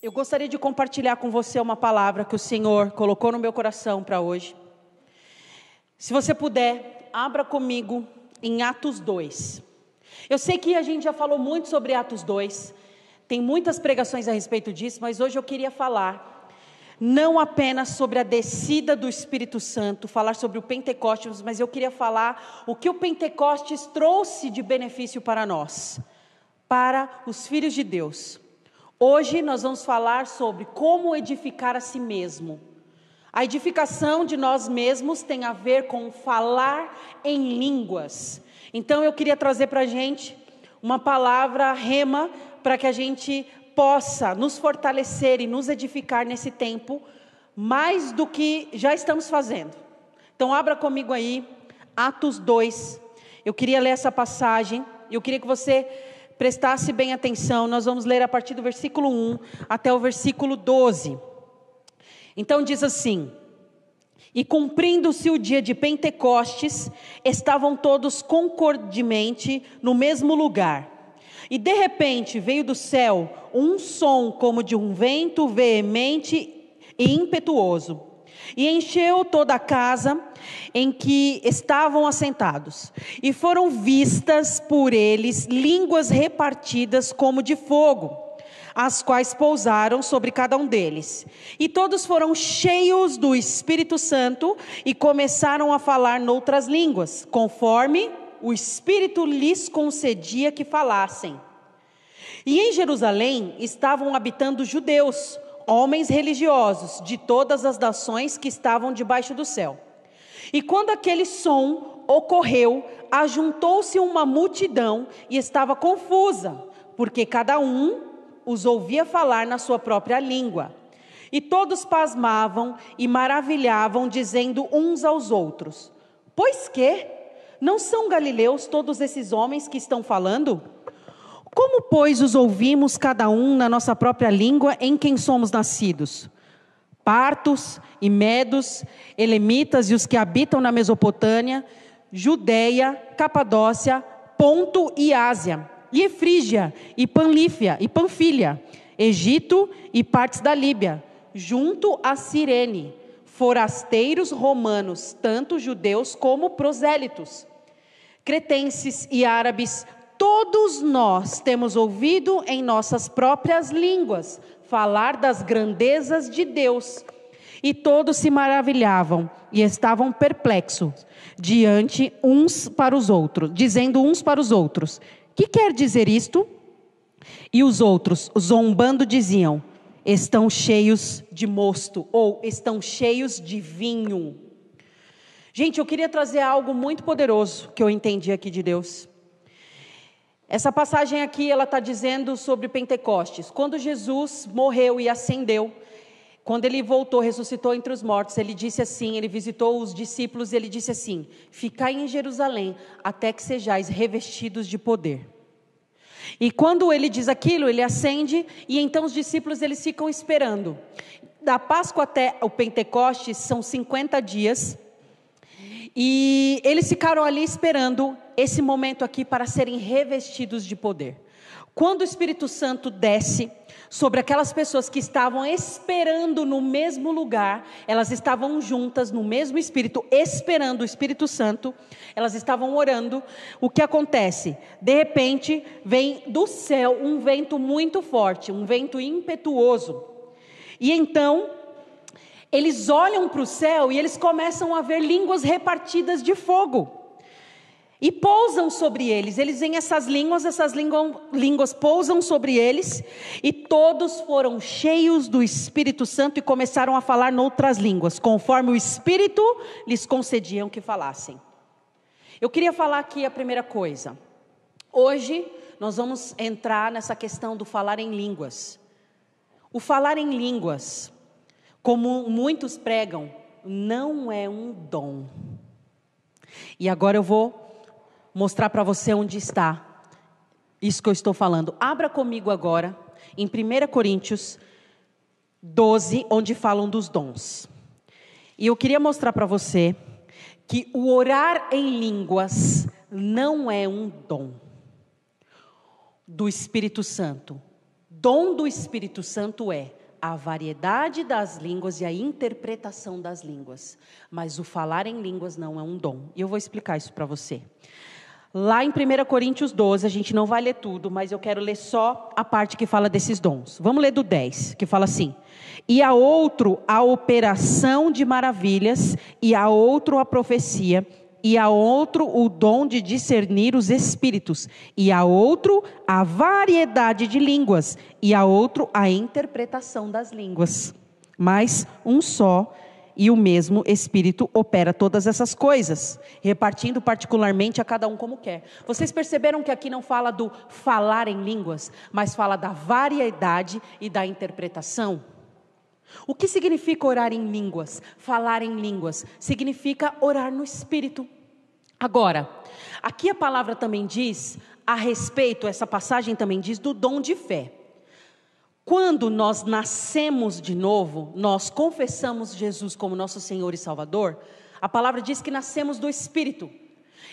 Eu gostaria de compartilhar com você uma palavra que o Senhor colocou no meu coração para hoje. Se você puder, abra comigo em Atos 2. Eu sei que a gente já falou muito sobre Atos 2, tem muitas pregações a respeito disso, mas hoje eu queria falar não apenas sobre a descida do Espírito Santo, falar sobre o Pentecostes, mas eu queria falar o que o Pentecostes trouxe de benefício para nós, para os filhos de Deus. Hoje nós vamos falar sobre como edificar a si mesmo. A edificação de nós mesmos tem a ver com falar em línguas. Então eu queria trazer para a gente uma palavra rema, para que a gente possa nos fortalecer e nos edificar nesse tempo, mais do que já estamos fazendo. Então abra comigo aí, Atos 2, eu queria ler essa passagem, eu queria que você prestasse bem atenção. Nós vamos ler a partir do versículo 1 até o versículo 12. Então diz assim: E cumprindo-se o dia de Pentecostes, estavam todos concordemente no mesmo lugar. E de repente veio do céu um som como de um vento veemente e impetuoso, e encheu toda a casa em que estavam assentados. E foram vistas por eles línguas repartidas como de fogo, as quais pousaram sobre cada um deles. E todos foram cheios do Espírito Santo e começaram a falar noutras línguas, conforme o Espírito lhes concedia que falassem. E em Jerusalém estavam habitando judeus, homens religiosos de todas as nações que estavam debaixo do céu. E quando aquele som ocorreu, ajuntou-se uma multidão e estava confusa, porque cada um os ouvia falar na sua própria língua. E todos pasmavam e maravilhavam, dizendo uns aos outros: Pois que? Não são galileus todos esses homens que estão falando? Como, pois, os ouvimos cada um na nossa própria língua em quem somos nascidos? Partos e medos, elemitas e os que habitam na Mesopotâmia, Judeia, Capadócia, Ponto e Ásia, e Frígia, e Panfilha, Egito e partes da Líbia, junto a Cirene, forasteiros romanos, tanto judeus como prosélitos, cretenses e árabes, todos nós temos ouvido em nossas próprias línguas falar das grandezas de Deus. E todos se maravilhavam e estavam perplexos diante uns para os outros, dizendo uns para os outros: Que quer dizer isto? E os outros, zombando, diziam: Estão cheios de mosto, ou estão cheios de vinho. Gente, eu queria trazer algo muito poderoso que eu entendi aqui de Deus. Essa passagem aqui, ela está dizendo sobre Pentecostes. Quando Jesus morreu e ascendeu, quando ele voltou, ressuscitou entre os mortos, ele disse assim, ele visitou os discípulos e ele disse assim: Ficai em Jerusalém até que sejais revestidos de poder. E quando ele diz aquilo, ele ascende e então os discípulos eles ficam esperando. Da Páscoa até o Pentecostes são 50 dias. E eles ficaram ali esperando esse momento aqui para serem revestidos de poder. Quando o Espírito Santo desce sobre aquelas pessoas que estavam esperando no mesmo lugar, elas estavam juntas no mesmo Espírito, esperando o Espírito Santo, elas estavam orando. O que acontece? De repente vem do céu um vento muito forte, um vento impetuoso. E então eles olham para o céu e eles começam a ver línguas repartidas de fogo. E pousam sobre eles. Eles veem essas línguas pousam sobre eles. E todos foram cheios do Espírito Santo e começaram a falar noutras línguas, conforme o Espírito lhes concediam que falassem. Eu queria falar aqui a primeira coisa. Hoje nós vamos entrar nessa questão do falar em línguas. O falar em línguas, como muitos pregam, não é um dom. E agora eu vou mostrar para você onde está isso que eu estou falando. Abra comigo agora em 1 Coríntios 12, onde falam dos dons. E eu queria mostrar para você que o orar em línguas não é um dom do Espírito Santo. Dom do Espírito Santo é a variedade das línguas e a interpretação das línguas. Mas o falar em línguas não é um dom. E eu vou explicar isso para você. Lá em 1 Coríntios 12, a gente não vai ler tudo, mas eu quero ler só a parte que fala desses dons. Vamos ler do 10, que fala assim: e a outro a operação de maravilhas, e a outro a profecia, e a outro o dom de discernir os espíritos, e a outro a variedade de línguas, e a outro a interpretação das línguas. Mas um só e o mesmo Espírito opera todas essas coisas, repartindo particularmente a cada um como quer. Vocês perceberam que aqui não fala do falar em línguas, mas fala da variedade e da interpretação? O que significa orar em línguas? Falar em línguas significa orar no Espírito. Agora, aqui a palavra também diz a respeito, essa passagem também diz do dom de fé. Quando nós nascemos de novo, nós confessamos Jesus como nosso Senhor e Salvador, a palavra diz que nascemos do Espírito.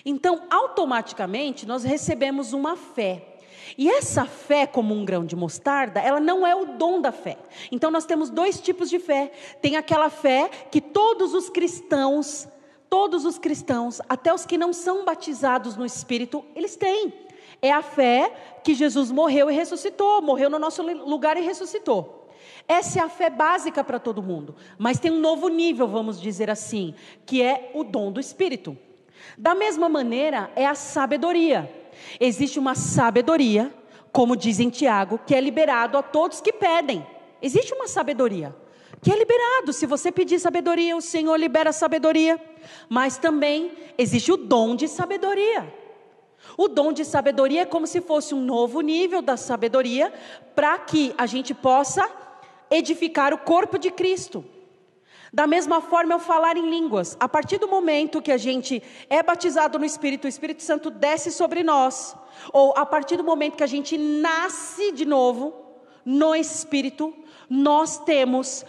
Então, automaticamente, nós recebemos uma fé. E essa fé, como um grão de mostarda, ela não é o dom da fé. Então nós temos dois tipos de fé. Tem aquela fé que todos os cristãos, até os que não são batizados no Espírito, eles têm. É a fé que Jesus morreu e ressuscitou, morreu no nosso lugar e ressuscitou. Essa é a fé básica para todo mundo. Mas tem um novo nível, vamos dizer assim, que é o dom do Espírito. Da mesma maneira, é a sabedoria. Existe uma sabedoria, como diz em Tiago, que é liberado a todos que pedem. Existe uma sabedoria que é liberado. Se você pedir sabedoria, o Senhor libera sabedoria. Mas também existe o dom de sabedoria. O dom de sabedoria é como se fosse um novo nível da sabedoria, para que a gente possa edificar o corpo de Cristo. Da mesma forma é o falar em línguas. A partir do momento que a gente é batizado no Espírito, o Espírito Santo desce sobre nós. Ou a partir do momento que a gente nasce de novo no Espírito, nós temos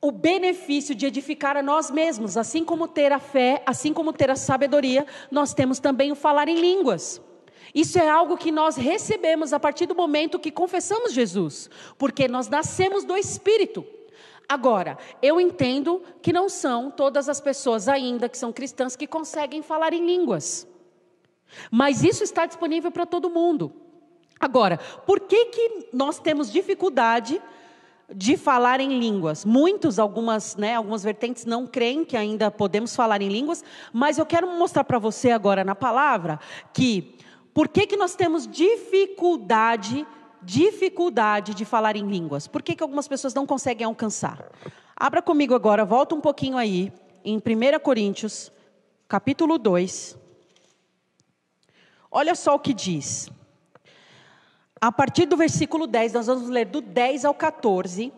o benefício de edificar a nós mesmos. Assim como ter a fé, assim como ter a sabedoria, nós temos também o falar em línguas. Isso é algo que nós recebemos a partir do momento que confessamos Jesus. Porque nós nascemos do Espírito. Agora, eu entendo que não são todas as pessoas ainda que são cristãs que conseguem falar em línguas. Mas isso está disponível para todo mundo. Agora, por que nós temos dificuldade de falar em línguas? Algumas vertentes não creem que ainda podemos falar em línguas, mas eu quero mostrar para você agora na palavra que por que nós temos dificuldade de falar em línguas. Por que algumas pessoas não conseguem alcançar? Abra comigo agora, volta um pouquinho aí, em 1 Coríntios, capítulo 2. Olha só o que diz. A partir do versículo 10, nós vamos ler do 10 ao 14.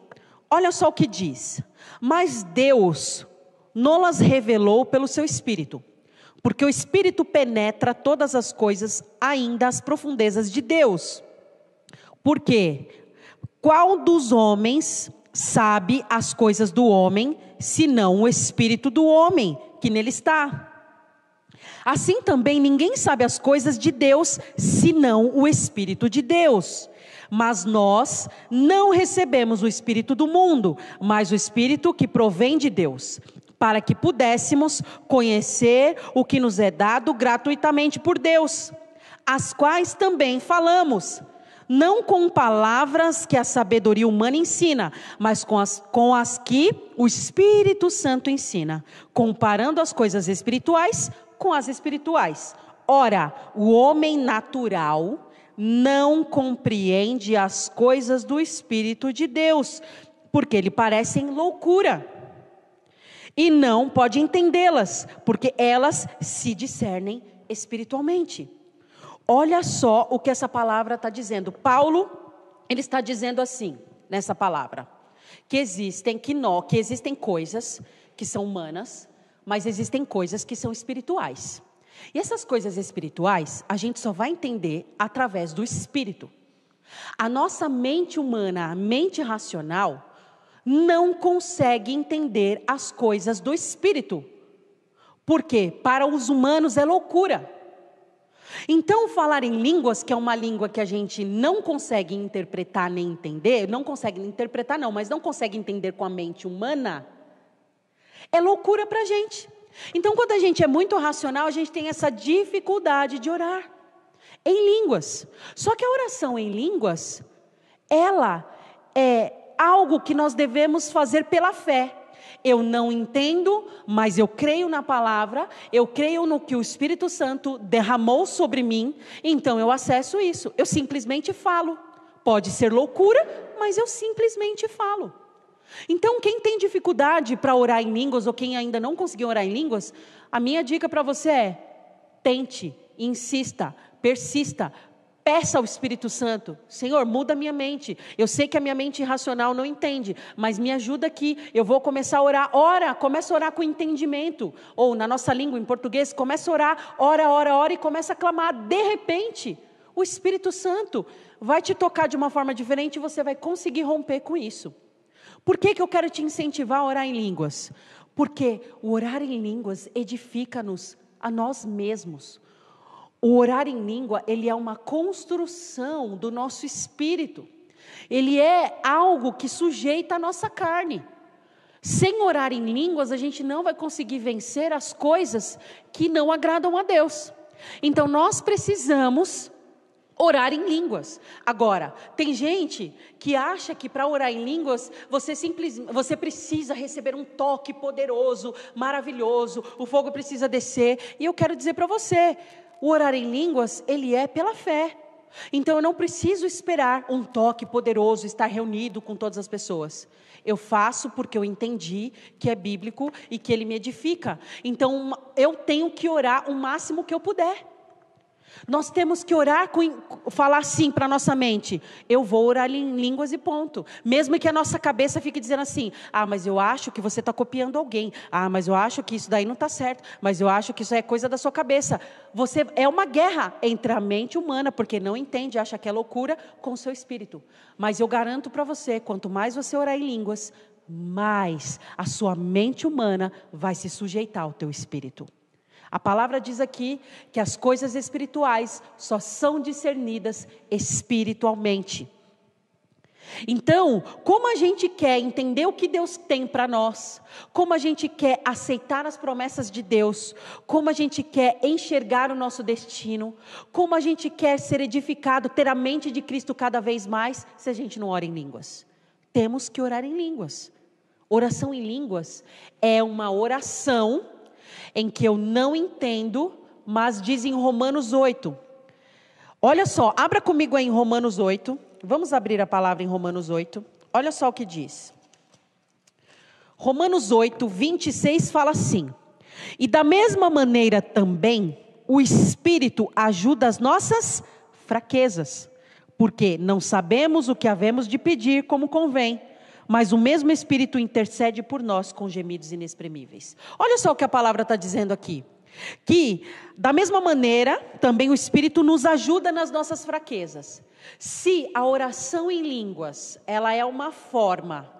Olha só o que diz. Mas Deus nos revelou pelo seu Espírito, porque o Espírito penetra todas as coisas, ainda as profundezas de Deus. Porque qual dos homens sabe as coisas do homem, senão o espírito do homem que nele está? Assim também ninguém sabe as coisas de Deus, senão o Espírito de Deus. Mas nós não recebemos o Espírito do mundo, mas o Espírito que provém de Deus, para que pudéssemos conhecer o que nos é dado gratuitamente por Deus, as quais também falamos, não com palavras que a sabedoria humana ensina, mas com as que o Espírito Santo ensina, comparando as coisas espirituais com as espirituais. Ora, o homem natural não compreende as coisas do Espírito de Deus, porque lhe parecem loucura, e não pode entendê-las, porque elas se discernem espiritualmente. Olha só o que essa palavra está dizendo. Paulo, ele está dizendo assim, nessa palavra, que existem coisas que são humanas, mas existem coisas que são espirituais. E essas coisas espirituais, a gente só vai entender através do Espírito. A nossa mente humana, a mente racional, não consegue entender as coisas do Espírito. Porque para os humanos é loucura. Então, falar em línguas, que é uma língua que a gente não consegue interpretar nem entender, não consegue interpretar não, mas não consegue entender com a mente humana, é loucura para a gente. Então, quando a gente é muito racional, a gente tem essa dificuldade de orar em línguas. Só que a oração em línguas, ela é algo que nós devemos fazer pela fé. Eu não entendo, mas eu creio na palavra, eu creio no que o Espírito Santo derramou sobre mim, então eu acesso isso, eu simplesmente falo. Pode ser loucura, mas eu simplesmente falo. Então, quem tem dificuldade para orar em línguas, ou quem ainda não conseguiu orar em línguas, a minha dica para você é: tente, insista, persista, peça ao Espírito Santo: Senhor, muda a minha mente, eu sei que a minha mente irracional não entende, mas me ajuda aqui, eu vou começar a orar. Começa a orar com entendimento, ou na nossa língua, em português, começa a orar, ora, e começa a clamar. De repente, o Espírito Santo vai te tocar de uma forma diferente, e você vai conseguir romper com isso. Por que eu quero te incentivar a orar em línguas? Porque o orar em línguas edifica-nos a nós mesmos. O orar em língua, ele é uma construção do nosso espírito. Ele é algo que sujeita a nossa carne. Sem orar em línguas, a gente não vai conseguir vencer as coisas que não agradam a Deus. Então, nós precisamos orar em línguas. Agora, tem gente que acha que para orar em línguas, você precisa receber um toque poderoso, maravilhoso, o fogo precisa descer. E eu quero dizer para você, o orar em línguas, ele é pela fé. Então eu não preciso esperar um toque poderoso, estar reunido com todas as pessoas. Eu faço porque eu entendi que é bíblico e que ele me edifica. Então eu tenho que orar o máximo que eu puder. Nós temos que orar, falar assim para a nossa mente: eu vou orar em línguas e ponto. Mesmo que a nossa cabeça fique dizendo assim: mas eu acho que você está copiando alguém. Mas eu acho que isso daí não está certo. Mas eu acho que isso é coisa da sua cabeça. É uma guerra entre a mente humana, porque não entende, acha que é loucura, com o seu espírito. Mas eu garanto para você, quanto mais você orar em línguas, mais a sua mente humana vai se sujeitar ao teu espírito. A palavra diz aqui que as coisas espirituais só são discernidas espiritualmente. Então, como a gente quer entender o que Deus tem para nós, como a gente quer aceitar as promessas de Deus, como a gente quer enxergar o nosso destino, como a gente quer ser edificado, ter a mente de Cristo cada vez mais, se a gente não ora em línguas? Temos que orar em línguas. Oração em línguas é uma oração em que eu não entendo, mas diz em Romanos 8. Olha só, abra comigo aí em Romanos 8. Vamos abrir a palavra em Romanos 8. Olha só o que diz. Romanos 8, 26 fala assim: e da mesma maneira também, o Espírito ajuda as nossas fraquezas, porque não sabemos o que havemos de pedir como convém, mas o mesmo Espírito intercede por nós com gemidos inexprimíveis. Olha só o que a palavra está dizendo aqui. Que da mesma maneira, também o Espírito nos ajuda nas nossas fraquezas. Se a oração em línguas, ela é uma forma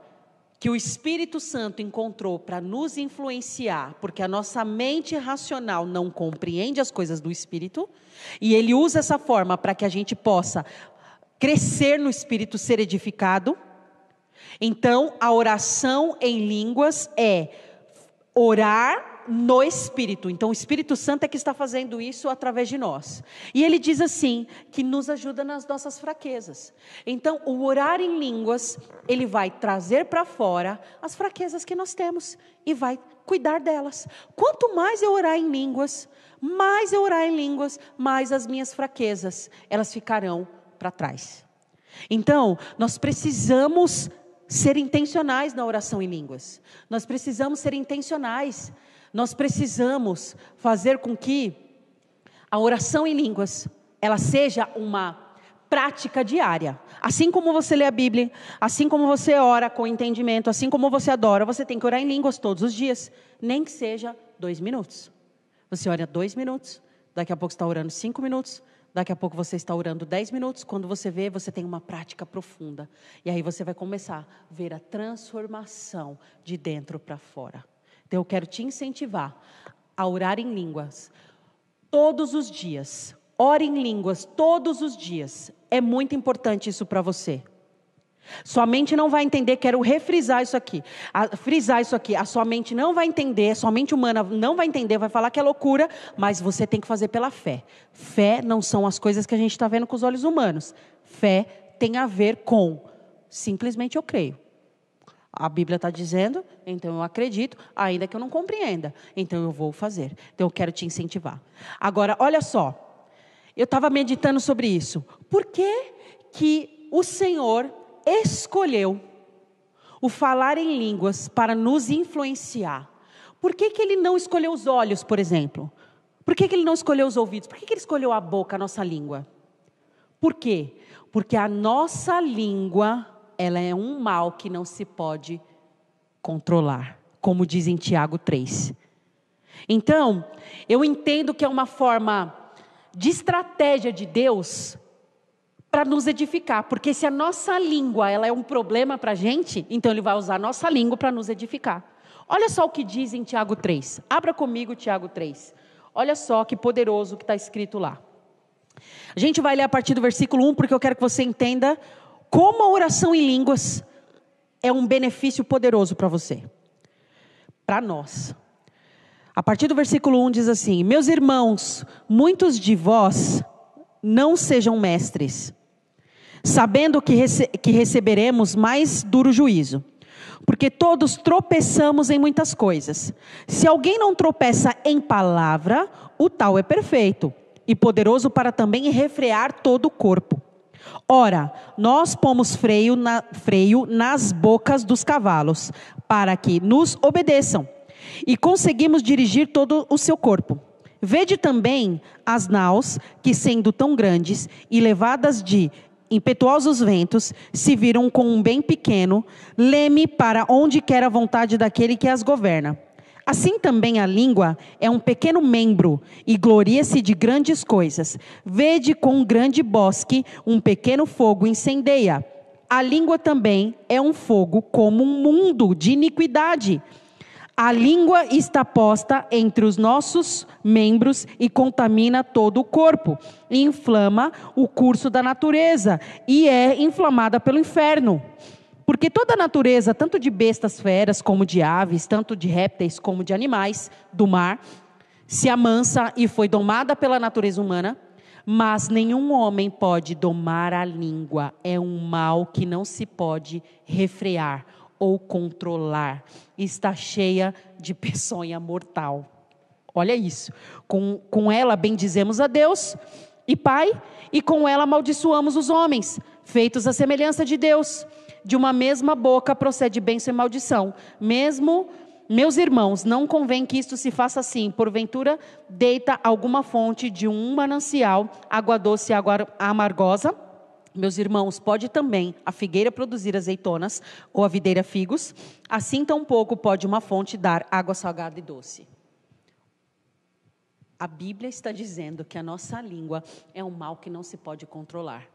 que o Espírito Santo encontrou para nos influenciar, porque a nossa mente racional não compreende as coisas do Espírito, e ele usa essa forma para que a gente possa crescer no Espírito, ser edificado. Então, a oração em línguas é orar no Espírito. Então, o Espírito Santo é que está fazendo isso através de nós. E ele diz assim, que nos ajuda nas nossas fraquezas. Então, o orar em línguas, ele vai trazer para fora as fraquezas que nós temos e vai cuidar delas. Quanto mais eu orar em línguas, mais as minhas fraquezas, elas ficarão para trás. Então, nós precisamos ser intencionais na oração em línguas. Nós precisamos ser intencionais. Nós precisamos fazer com que a oração em línguas, ela seja uma prática diária. Assim como você lê a Bíblia, assim como você ora com entendimento, assim como você adora, você tem que orar em línguas todos os dias. Nem que seja 2 minutos. Você ora 2 minutos, daqui a pouco você está orando 5 minutos, daqui a pouco você está orando 10 minutos, quando você vê, você tem uma prática profunda. E aí você vai começar a ver a transformação de dentro para fora. Então eu quero te incentivar a orar em línguas todos os dias. ore em línguas todos os dias. É muito importante isso para você. Sua mente não vai entender, quero refrisar isso aqui, frisar isso aqui. A sua mente não vai entender, a sua mente humana não vai entender, vai falar que é loucura, mas você tem que fazer pela fé. Fé não são as coisas que a gente está vendo com os olhos humanos. Fé tem a ver com, simplesmente eu creio. A Bíblia está dizendo, então eu acredito, ainda que eu não compreenda. Então eu vou fazer. Então eu quero te incentivar. Agora, olha só. Eu estava meditando sobre isso. Por que o Senhor escolheu o falar em línguas para nos influenciar? Por que Ele não escolheu os olhos, por exemplo? Por que Ele não escolheu os ouvidos? Por que Ele escolheu a boca, a nossa língua? Por quê? Porque a nossa língua, ela é um mal que não se pode controlar, como diz em Tiago 3. Então, eu entendo que é uma forma de estratégia de Deus para nos edificar, porque se a nossa língua ela é um problema para a gente, então Ele vai usar a nossa língua para nos edificar. Olha só o que diz em Tiago 3, abra comigo Tiago 3, olha só que poderoso que está escrito lá. A gente vai ler a partir do versículo 1, porque eu quero que você entenda como a oração em línguas é um benefício poderoso para você, para nós. A partir do versículo 1 diz assim: meus irmãos, muitos de vós não sejam mestres, sabendo que receberemos mais duro juízo, porque todos tropeçamos em muitas coisas. Se alguém não tropeça em palavra, o tal é perfeito, e poderoso para também refrear todo o corpo. Ora, nós pomos freio nas bocas dos cavalos, para que nos obedeçam, e conseguimos dirigir todo o seu corpo. Vede também as naus, que sendo tão grandes e levadas de impetuosos ventos, se viram com um bem pequeno leme para onde quer a vontade daquele que as governa. Assim também a língua é um pequeno membro e gloria-se de grandes coisas. Vede com um grande bosque um pequeno fogo incendeia. A língua também é um fogo como um mundo de iniquidade. A língua está posta entre os nossos membros e contamina todo o corpo, e inflama o curso da natureza, e é inflamada pelo inferno. Porque toda a natureza, tanto de bestas feras como de aves, tanto de répteis como de animais do mar, se amansa e foi domada pela natureza humana, mas nenhum homem pode domar a língua. É um mal que não se pode refrear ou controlar, está cheia de peçonha mortal. Olha isso, com ela bendizemos a Deus e Pai, e com ela amaldiçoamos os homens, feitos à semelhança de Deus. De uma mesma boca procede bênção e maldição. Mesmo, meus irmãos, não convém que isto se faça assim. Porventura, deita alguma fonte de um manancial, água doce e água amargosa? Meus irmãos, pode também a figueira produzir azeitonas, ou a videira figos? Assim tampouco pode uma fonte dar água salgada e doce. A Bíblia está dizendo que a nossa língua é um mal que não se pode controlar.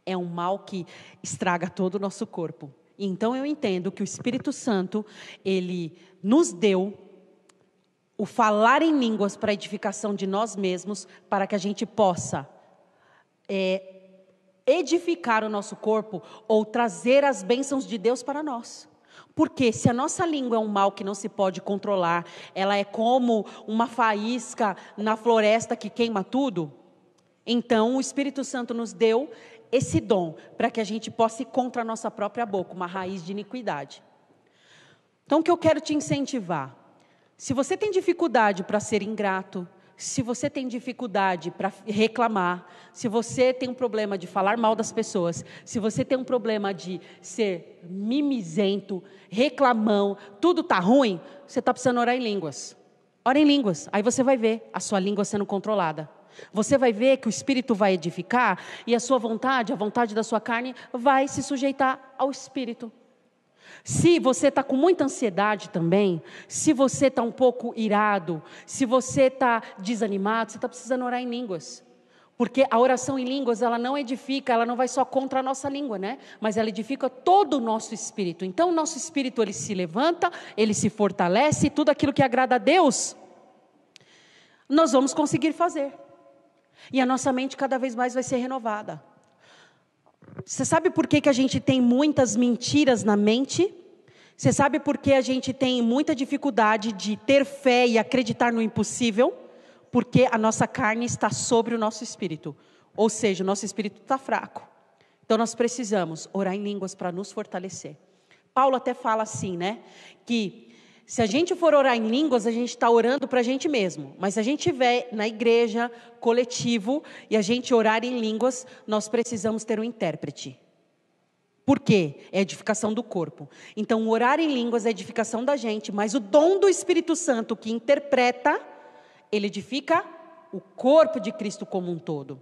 É um mal que estraga todo o nosso corpo. Então eu entendo que o Espírito Santo, Ele nos deu o falar em línguas para a edificação de nós mesmos, para que a gente possa edificar o nosso corpo ou trazer as bênçãos de Deus para nós. Porque se a nossa língua é um mal que não se pode controlar, ela é como uma faísca na floresta que queima tudo, então o Espírito Santo nos deu esse dom para que a gente possa ir contra a nossa própria boca, uma raiz de iniquidade. Então o que eu quero te incentivar, se você tem dificuldade para ser ingrato, se você tem dificuldade para reclamar, se você tem um problema de falar mal das pessoas, se você tem um problema de ser mimizento, reclamão, tudo está ruim, você está precisando orar em línguas. Ora em línguas, aí você vai ver a sua língua sendo controlada. Você vai ver que o Espírito vai edificar e a sua vontade, a vontade da sua carne vai se sujeitar ao Espírito. Se você está com muita ansiedade também, se você está um pouco irado, se você está desanimado, você está precisando orar em línguas. Porque a oração em línguas, ela não edifica, ela não vai só contra a nossa língua, né? Mas ela edifica todo o nosso espírito. Então o nosso espírito, ele se levanta, ele se fortalece, e tudo aquilo que agrada a Deus, nós vamos conseguir fazer. E a nossa mente cada vez mais vai ser renovada. Você sabe por que a gente tem muitas mentiras na mente? Você sabe por que a gente tem muita dificuldade de ter fé e acreditar no impossível? Porque a nossa carne está sobre o nosso espírito. Ou seja, o nosso espírito está fraco. Então nós precisamos orar em línguas para nos fortalecer. Paulo até fala assim, né? Que se a gente for orar em línguas, a gente está orando para a gente mesmo. Mas se a gente estiver na igreja, coletivo, e a gente orar em línguas, nós precisamos ter um intérprete. Por quê? É edificação do corpo. Então, orar em línguas é edificação da gente, mas o dom do Espírito Santo que interpreta, ele edifica o corpo de Cristo como um todo.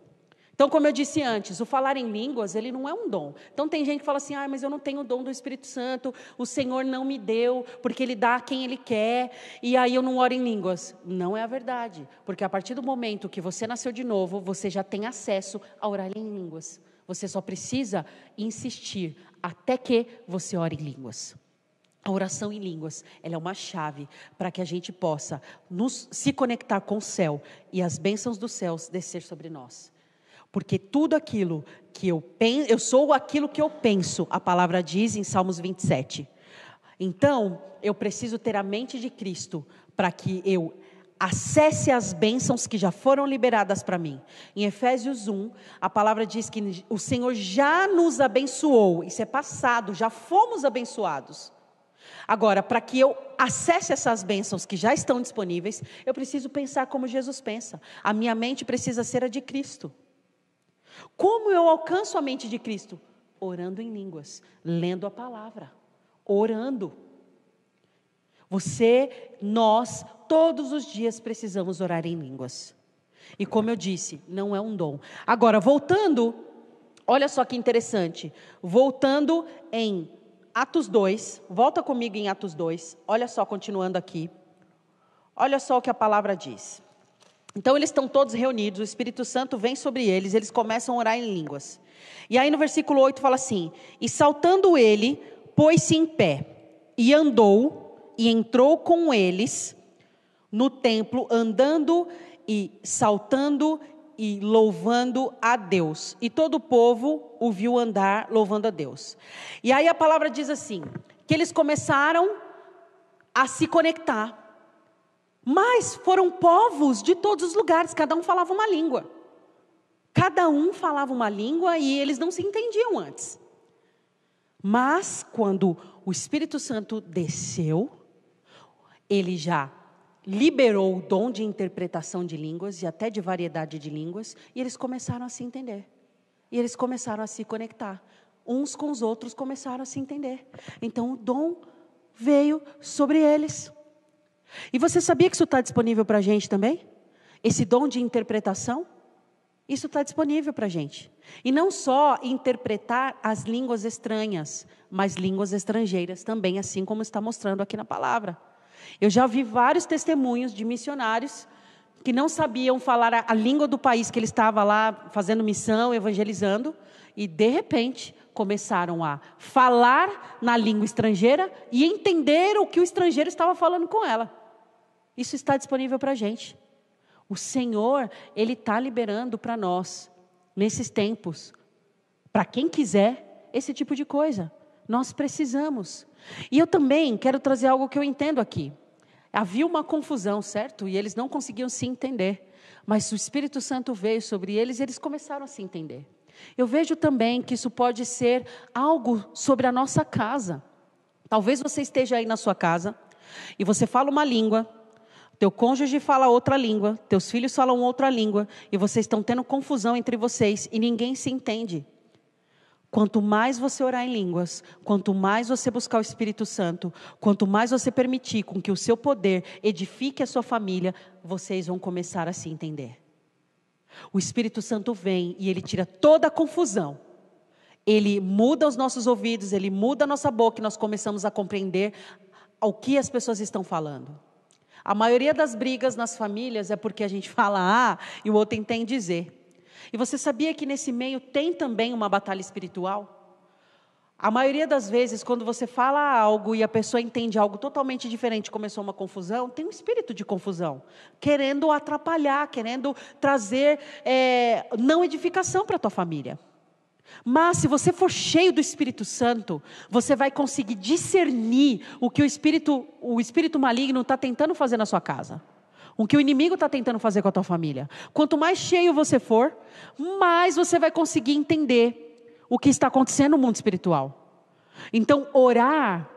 Então, como eu disse antes, o falar em línguas, ele não é um dom. Então, tem gente que fala assim, mas eu não tenho o dom do Espírito Santo, o Senhor não me deu, porque Ele dá a quem Ele quer, e aí eu não oro em línguas. Não é a verdade, porque a partir do momento que você nasceu de novo, você já tem acesso a orar em línguas. Você só precisa insistir até que você ore em línguas. A oração em línguas, ela é uma chave para que a gente possa se conectar com o céu e as bênçãos dos céus descer sobre nós. Porque tudo aquilo que eu penso, eu sou aquilo que eu penso, a palavra diz em Salmos 27. Então, eu preciso ter a mente de Cristo para que eu acesse as bênçãos que já foram liberadas para mim. Em Efésios 1, a palavra diz que o Senhor já nos abençoou, isso é passado, já fomos abençoados. Agora, para que eu acesse essas bênçãos que já estão disponíveis, eu preciso pensar como Jesus pensa. A minha mente precisa ser a de Cristo. Como eu alcanço a mente de Cristo? Orando em línguas, lendo a palavra, orando. Nós, todos os dias precisamos orar em línguas. E como eu disse, não é um dom. Agora, voltando, olha só que interessante. Voltando em Atos 2, volta comigo em Atos 2, olha só, continuando aqui. Olha só o que a palavra diz. Então eles estão todos reunidos, o Espírito Santo vem sobre eles, eles começam a orar em línguas. E aí no versículo 8 fala assim, e saltando ele, pôs-se em pé, e andou, e entrou com eles no templo, andando e saltando e louvando a Deus. E todo o povo o viu andar louvando a Deus. E aí a palavra diz assim, que eles começaram a se conectar. Mas foram povos de todos os lugares, cada um falava uma língua. Cada um falava uma língua e eles não se entendiam antes. Mas quando o Espírito Santo desceu, ele já liberou o dom de interpretação de línguas e até de variedade de línguas, e eles começaram a se entender. E eles começaram a se conectar. Uns com os outros começaram a se entender. Então o dom veio sobre eles. E você sabia que isso está disponível para a gente também? Esse dom de interpretação? Isso está disponível para a gente. E não só interpretar as línguas estranhas, mas línguas estrangeiras também, assim como está mostrando aqui na palavra. Eu já vi vários testemunhos de missionários que não sabiam falar a língua do país que ele estava lá fazendo missão, evangelizando, e de repente começaram a falar na língua estrangeira e entender o que o estrangeiro estava falando com ela. Isso está disponível para a gente. O Senhor, Ele está liberando para nós, nesses tempos, para quem quiser, esse tipo de coisa. Nós precisamos. E eu também quero trazer algo que eu entendo aqui. Havia uma confusão, certo? E eles não conseguiam se entender. Mas o Espírito Santo veio sobre eles e eles começaram a se entender. Eu vejo também que isso pode ser algo sobre a nossa casa. Talvez você esteja aí na sua casa e você fala uma língua, teu cônjuge fala outra língua, teus filhos falam outra língua, e vocês estão tendo confusão entre vocês, e ninguém se entende. Quanto mais você orar em línguas, quanto mais você buscar o Espírito Santo, quanto mais você permitir com que o seu poder edifique a sua família, vocês vão começar a se entender. O Espírito Santo vem e Ele tira toda a confusão. Ele muda os nossos ouvidos, Ele muda a nossa boca, e nós começamos a compreender o que as pessoas estão falando. A maioria das brigas nas famílias é porque a gente fala A e o outro entende Z. E você sabia que nesse meio tem também uma batalha espiritual? A maioria das vezes, quando você fala algo e a pessoa entende algo totalmente diferente, começou uma confusão, tem um espírito de confusão, querendo atrapalhar, querendo trazer não edificação para a tua família. Mas se você for cheio do Espírito Santo, você vai conseguir discernir o que o espírito maligno está tentando fazer na sua casa. O que o inimigo está tentando fazer com a tua família. Quanto mais cheio você for, mais você vai conseguir entender o que está acontecendo no mundo espiritual. Então, orar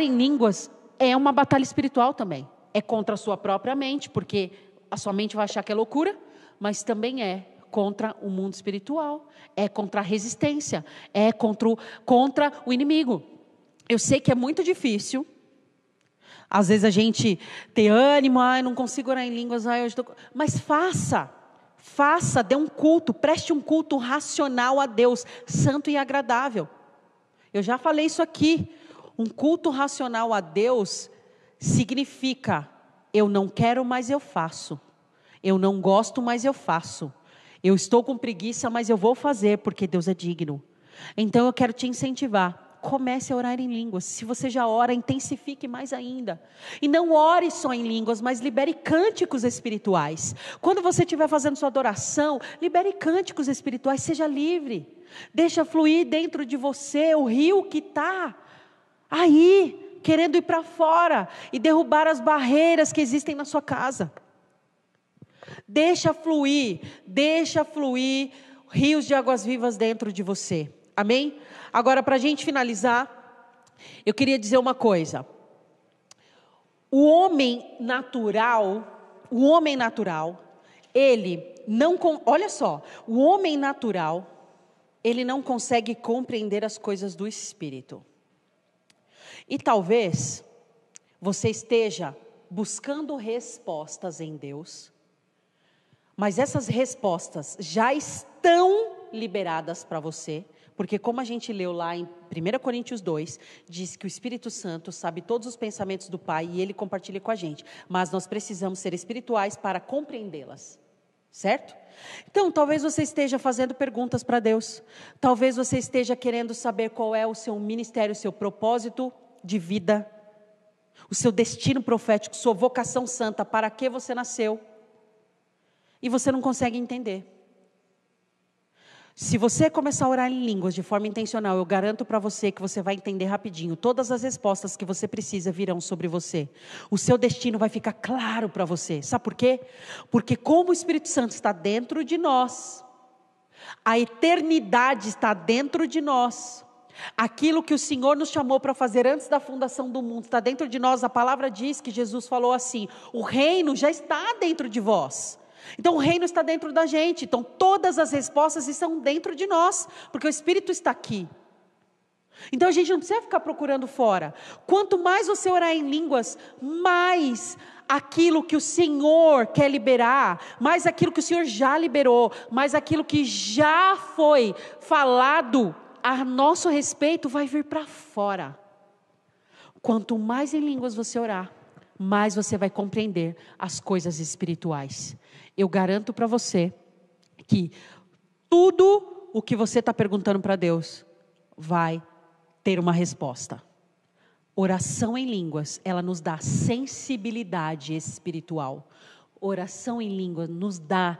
em línguas é uma batalha espiritual também. É contra a sua própria mente, porque a sua mente vai achar que é loucura, mas também é contra o mundo espiritual, é contra a resistência, é contra o inimigo. Eu sei que é muito difícil, às vezes a gente tem ânimo, eu não consigo orar em línguas, mas faça, dê um culto, preste um culto racional a Deus, santo e agradável. Eu já falei isso aqui, um culto racional a Deus significa, eu não quero, mas eu faço, eu não gosto, mas eu faço, eu estou com preguiça, mas eu vou fazer, porque Deus é digno. Então eu quero te incentivar, comece a orar em línguas. Se você já ora, intensifique mais ainda. E não ore só em línguas, mas libere cânticos espirituais. Quando você estiver fazendo sua adoração, libere cânticos espirituais, seja livre. Deixa fluir dentro de você o rio que está aí, querendo ir para fora e derrubar as barreiras que existem na sua casa. Deixa fluir rios de águas vivas dentro de você. Amém? Agora, para a gente finalizar, eu queria dizer uma coisa. O homem natural, ele não, olha só, o homem natural, ele não consegue compreender as coisas do Espírito. E talvez você esteja buscando respostas em Deus, mas essas respostas já estão liberadas para você. Porque como a gente leu lá em 1 Coríntios 2, diz que o Espírito Santo sabe todos os pensamentos do Pai e Ele compartilha com a gente. Mas nós precisamos ser espirituais para compreendê-las. Certo? Então, talvez você esteja fazendo perguntas para Deus. Talvez você esteja querendo saber qual é o seu ministério, o seu propósito de vida. O seu destino profético, sua vocação santa, para que você nasceu. E você não consegue entender. Se você começar a orar em línguas de forma intencional, eu garanto para você que você vai entender rapidinho. Todas as respostas que você precisa virão sobre você. O seu destino vai ficar claro para você. Sabe por quê? Porque como o Espírito Santo está dentro de nós, a eternidade está dentro de nós. Aquilo que o Senhor nos chamou para fazer antes da fundação do mundo está dentro de nós. A palavra diz que Jesus falou assim: o reino já está dentro de vós. Então o reino está dentro da gente. Então todas as respostas estão dentro de nós, porque o Espírito está aqui. Então a gente não precisa ficar procurando fora. Quanto mais você orar em línguas, mais aquilo que o Senhor quer liberar, mais aquilo que o Senhor já liberou, mais aquilo que já foi falado a nosso respeito vai vir para fora. Quanto mais em línguas você orar, mais você vai compreender as coisas espirituais. Eu garanto para você que tudo o que você está perguntando para Deus vai ter uma resposta. Oração em línguas, ela nos dá sensibilidade espiritual. Oração em línguas nos dá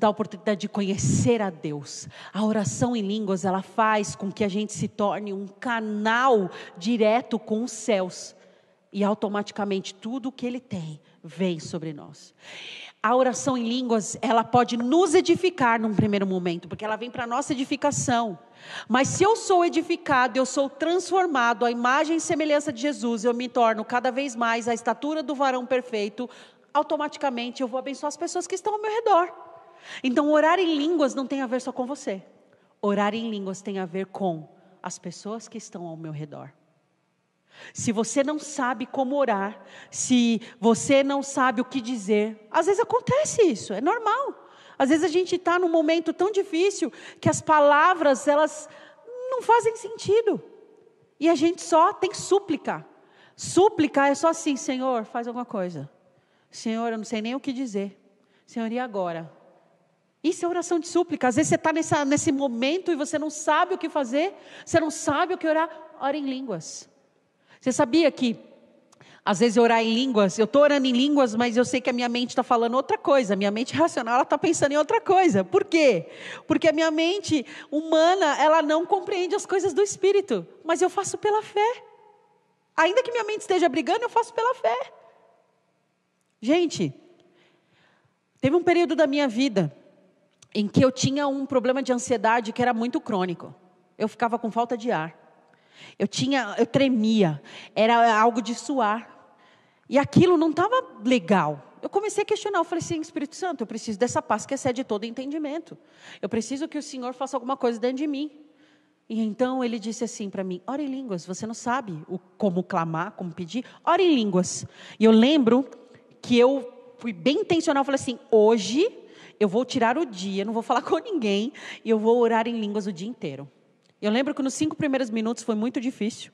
a oportunidade de conhecer a Deus. A oração em línguas, ela faz com que a gente se torne um canal direto com os céus. E automaticamente tudo o que Ele tem vem sobre nós. A oração em línguas, ela pode nos edificar num primeiro momento, porque ela vem para a nossa edificação. Mas se eu sou edificado, eu sou transformado à imagem e semelhança de Jesus, eu me torno cada vez mais a estatura do varão perfeito, automaticamente eu vou abençoar as pessoas que estão ao meu redor. Então orar em línguas não tem a ver só com você. Orar em línguas tem a ver com as pessoas que estão ao meu redor. Se você não sabe como orar, se você não sabe o que dizer, às vezes acontece isso, é normal. Às vezes a gente está num momento tão difícil que as palavras, elas não fazem sentido. E a gente só tem súplica. Súplica é só assim: Senhor, faz alguma coisa. Senhor, eu não sei nem o que dizer. Senhor, e agora? Isso é oração de súplica. Às vezes você está nesse momento e você não sabe o que fazer, você não sabe o que orar, ora em línguas. Você sabia que, às vezes, orar em línguas, eu estou orando em línguas, mas eu sei que a minha mente está falando outra coisa, a minha mente racional está pensando em outra coisa. Por quê? Porque a minha mente humana, ela não compreende as coisas do Espírito, mas eu faço pela fé. Ainda que minha mente esteja brigando, eu faço pela fé. Gente, teve um período da minha vida em que eu tinha um problema de ansiedade que era muito crônico. Eu ficava com falta de ar. Eu tremia, era algo de suar. E aquilo não estava legal. Eu comecei a questionar, eu falei assim, Espírito Santo, eu preciso dessa paz que excede todo entendimento. Eu preciso que o Senhor faça alguma coisa dentro de mim. E então Ele disse assim para mim, ora em línguas, você não sabe como clamar, como pedir? Ora em línguas. E eu lembro que eu fui bem intencional, falei assim, hoje eu vou tirar o dia, não vou falar com ninguém, e eu vou orar em línguas o dia inteiro. Eu lembro que nos 5 primeiros minutos foi muito difícil,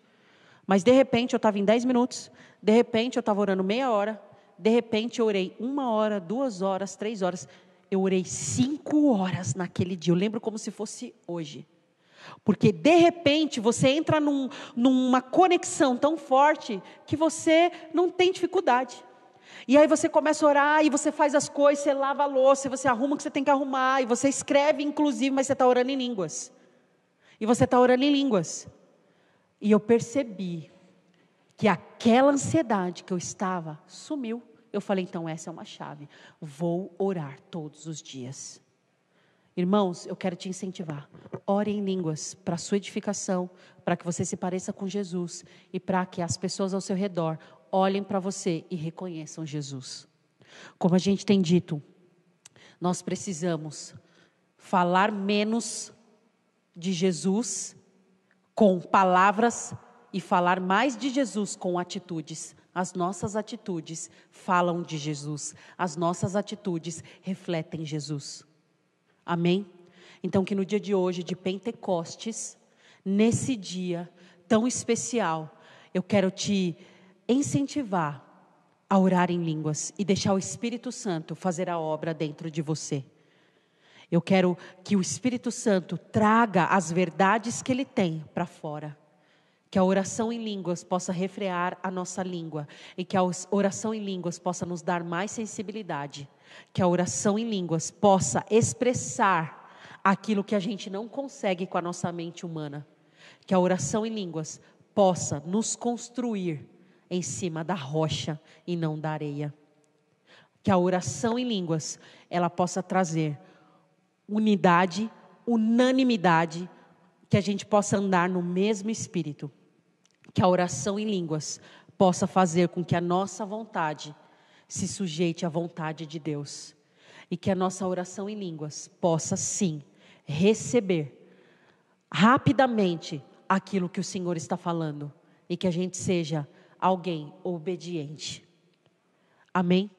mas de repente eu estava em 10 minutos, de repente eu estava orando meia hora, de repente eu orei 1 hora, 2 horas, 3 horas, eu orei 5 horas naquele dia, eu lembro como se fosse hoje. Porque de repente você entra numa conexão tão forte que você não tem dificuldade. E aí você começa a orar, e você faz as coisas, você lava a louça, você arruma o que você tem que arrumar, e você escreve inclusive, mas você está orando em línguas. E você está orando em línguas. E eu percebi que aquela ansiedade que eu estava, sumiu. Eu falei, então essa é uma chave. Vou orar todos os dias. Irmãos, eu quero te incentivar. Ore em línguas para a sua edificação, para que você se pareça com Jesus e para que as pessoas ao seu redor olhem para você e reconheçam Jesus. Como a gente tem dito, nós precisamos falar menos de Jesus com palavras e falar mais de Jesus com atitudes. As nossas atitudes falam de Jesus. As nossas atitudes refletem Jesus. Amém? Então que no dia de hoje, de Pentecostes, nesse dia tão especial, eu quero te incentivar a orar em línguas e deixar o Espírito Santo fazer a obra dentro de você. Eu quero que o Espírito Santo traga as verdades que Ele tem para fora. Que a oração em línguas possa refrear a nossa língua. E que a oração em línguas possa nos dar mais sensibilidade. Que a oração em línguas possa expressar aquilo que a gente não consegue com a nossa mente humana. Que a oração em línguas possa nos construir em cima da rocha e não da areia. Que a oração em línguas, ela possa trazer unidade, unanimidade, que a gente possa andar no mesmo espírito. Que a oração em línguas possa fazer com que a nossa vontade se sujeite à vontade de Deus. E que a nossa oração em línguas possa sim receber rapidamente aquilo que o Senhor está falando. E que a gente seja alguém obediente. Amém?